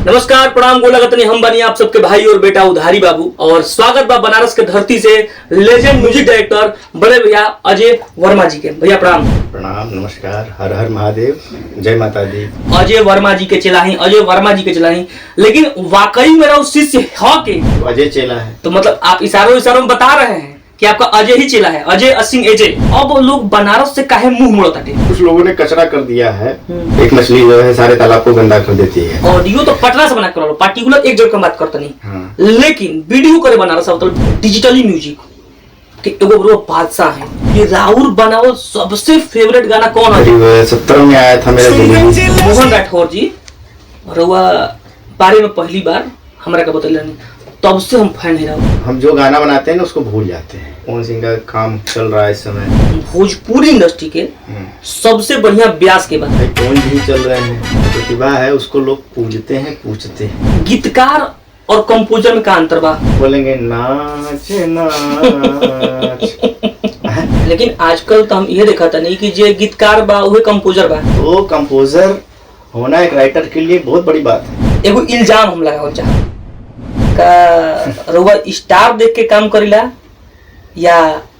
नमस्कार, प्रणाम, गोला गतनी, हम बनी आप सबके भाई और बेटा उधारी बाबू। और स्वागत बा बनारस के धरती से लेजेंड म्यूजिक डायरेक्टर बड़े भैया अजय वर्मा जी के। भैया प्रणाम। प्रणाम, नमस्कार, हर हर महादेव, जय माता दी। अजय वर्मा जी के चेला ही, अजय वर्मा जी के चेला ही, लेकिन वाकई मेरा उस शिष्य है के तो अजय चेला है। तो मतलब आप इशारों में बता रहे हैं कि आपका अजय ही चेला है, अजय सिंह अजय। अब लोग बनारस से काहे मुंह मोड़ता थे? कुछ लोगों ने कचरा कर दिया है। एक मछली जो है सारे तालाब को गंदा कर देती है। ऑडियो तो पटना से बना कर पार्टिकुलर एक जगह की बात करता नहीं। हाँ। लेकिन वीडियो करे बनारस मतलब डिजिटली म्यूजिक के एगो बड़ो बादशाह है। ये राहुल बनाओ सबसे फेवरेट गाना कौन है? 70 में आया था मेरा जिंदगी। मोहन राठौर जी रउआ बारे में पहली बार हमरा का बतल नहीं, तब से हम फैन है। हम जो गाना बनाते हैं ना उसको भूल जाते हैं। कौन सिंह का काम चल रहा है इस समय? भोजपुरी इंडस्ट्री के सबसे बढ़िया ब्यास के बाद कौन भी चल रहे हैं। प्रतिभा है, उसको लोग पूजते हैं, पूछते हैं। गीतकार और कंपोजर में का अंतर बा? बोलेंगे नाच नाच। लेकिन आजकल तो हम ये देखा था नहीं कि जे गीतकार बा वही कंपोजर बा। वो कंपोजर होना एक राइटर के लिए बहुत बड़ी बात है। एगो इल्जाम हम लगावल चाह का रउआ स्टार देख के काम करीला या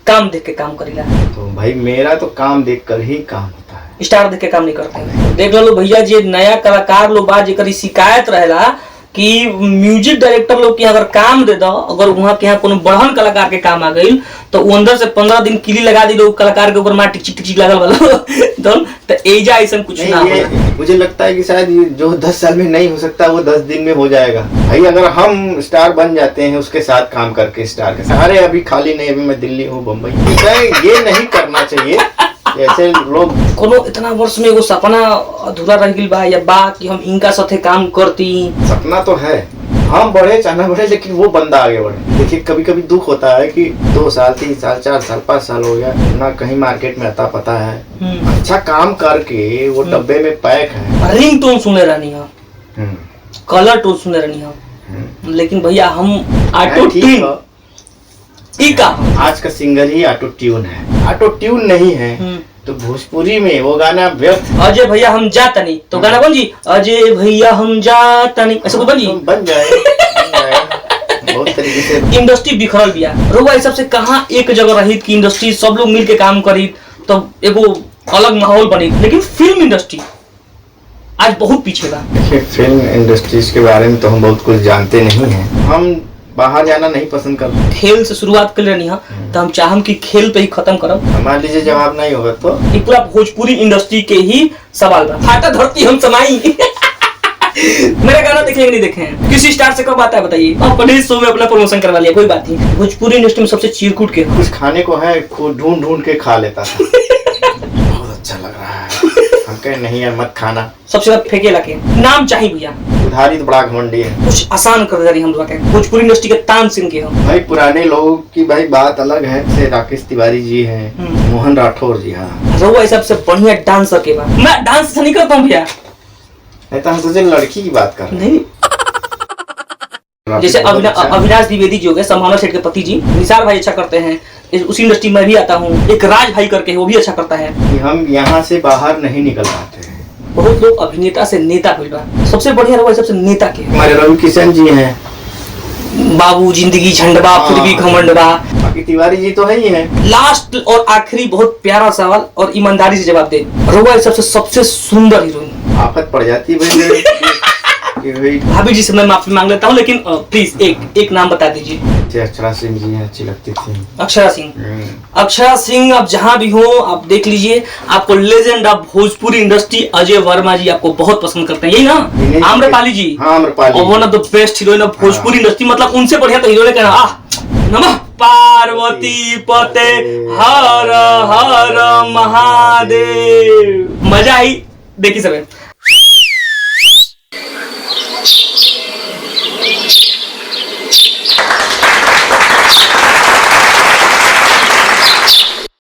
काम देख के काम करीला? तो भाई मेरा तो काम देखकर ही काम होता है, स्टार देख के काम नहीं करते हैं। देख लो भैया, जे नया कलाकार लोग बा जेकर शिकायत रहेला कि म्यूजिक डायरेक्टर लोग के अगर काम दे दो, अगर वहाँ के यहाँ कोनो बढ़न कलाकार के काम आ गई तो वो अंदर से 15 दिन किली लगा दी लोग कलाकार के ऊपर मार टिक टिक लगल वाला तो एजा ऐसा कुछ ना हो। मुझे लगता है कि शायद ये जो 10 साल में नहीं हो सकता वो 10 दिन में हो जाएगा। भाई अगर हम स्टार बन जाते हैं उसके साथ काम करके, स्टार के साथ। अरे अभी खाली नहीं, अभी मैं दिल्ली हूँ, बम्बई। ये नहीं करना चाहिए। ऐसे लोग कोनो इतना वर्ष में एगो सपना अधूरा रह गइल बा या बा कि हम इनका साथे काम करती? सपना तो है, हम बढ़े चाहे बढ़े, लेकिन वो बंदा आगे बढ़े। देखिए कभी कभी दुख होता है कि 2 साल 3 साल 4 साल 5 साल हो गया ना, कहीं मार्केट में आता पता है, अच्छा काम करके वो डब्बे में पैक है। रिंग टोन सुने रहनी है, कलर टोन सुने रहनी है, लेकिन भैया हम ऑटो ट्यून का आज का सिंगर ही ऑटो ट्यून है। ऑटो ट्यून नहीं है तो भोजपुरी में वो गाना व्यर्थ। अजय भैया हम जाता नहीं तो गाना कौन जी? अजय भैया हम जाता नहीं, ऐसा बन जी? बन जाए बहुत तरीके से। इंडस्ट्री बिखरल बिया। रउआ इस सबसे कहाँ एक जगह रही कि इंडस्ट्री सब लोग मिल के काम करी तो एगो अलग माहौल बनी। लेकिन फिल्म इंडस्ट्री आज बहुत पीछे बा। फिल्म इंडस्ट्रीज के बारे में तो हम बहुत कुछ जानते नहीं हैं। हम बाहर जाना नहीं पसंद करते। खेल से शुरुआत कर लेनी है तो हम चाहम कि खेल पे ही खत्म करब। मान लीजिए जवाब नहीं होगा तो ये पूरा भोजपुरी इंडस्ट्री के ही सवाल बा। फाटा धरती हम समाई मेरा गाना देखे नहीं देखे हैं? किसी स्टार से कब आता है बताइए? अपने शो में अपना प्रमोशन करवा लिया, कोई बात नहीं। भोजपुरी इंडस्ट्री में सबसे चीरकूट के कुछ खाने को है, खुद ढूंढ ढूंढ के खा लेता था। बहुत अच्छा लग रहा है। हम कहे नहीं यार मत खाना। सबसे ज्यादा फेंके लगे नाम चाहिए भैया। उधारी तो बड़ा घमंडी है। कुछ आसान कर दे हम लोग के भोजपुरी इंडस्ट्री के तान सिंह के हम। भाई पुराने लोगों की भाई बात अलग है। जैसे राकेश तिवारी जी हैं, मोहन राठौर जी। हाँ, रउआ सबसे बढ़िया डांसर के बा। मैं डांस नहीं करता हूँ भैया, तो हम सोचे लड़की की बात कर नहीं। जैसे अविनाश द्विवेदी जी हो गए, संभावना सेठ के पति जी। निसार भाई अच्छा करते हैं, उसी इंडस्ट्री में भी आता हूँ। एक राज भाई करके है, वो भी अच्छा करता है। कि हम यहाँ से बाहर नहीं निकल पाते हैं। बहुत लोग अभिनेता से नेता हुई बा। सबसे बढ़िया रउआ सबसे नेता के हमारे रवि किशन जी हैं। बाबू जिंदगी झंडबा फिर भी घमंडबा। बाकी तिवारी जी तो है ही है। लास्ट और आखिरी बहुत प्यारा सवाल और ईमानदारी से जवाब दे। रउआ सबसे सुंदर हीरोइन। आफत पड़ जाती है भाई। भाभी जी से मैं माफी मांग लेता हूँ, लेकिन प्लीज एक नाम बता दीजिए। अक्षरा सिंह जी अच्छी लगती थी। अक्षरा सिंह। अक्षरा सिंह आप जहाँ भी हो आप देख लीजिए, आपको legend of Bhojpuri industry Ajay Verma ji आपको बहुत पसंद करते हैं, यही ना? आम्रपाली जी। हाँ, Amrapali. One of the best heroine of Bhojpuri industry. मतलब उनसे बढ़िया तो हीरोइन कहना। नमः पार्वती पते हर हर महादेव। मजा आई देखी सब।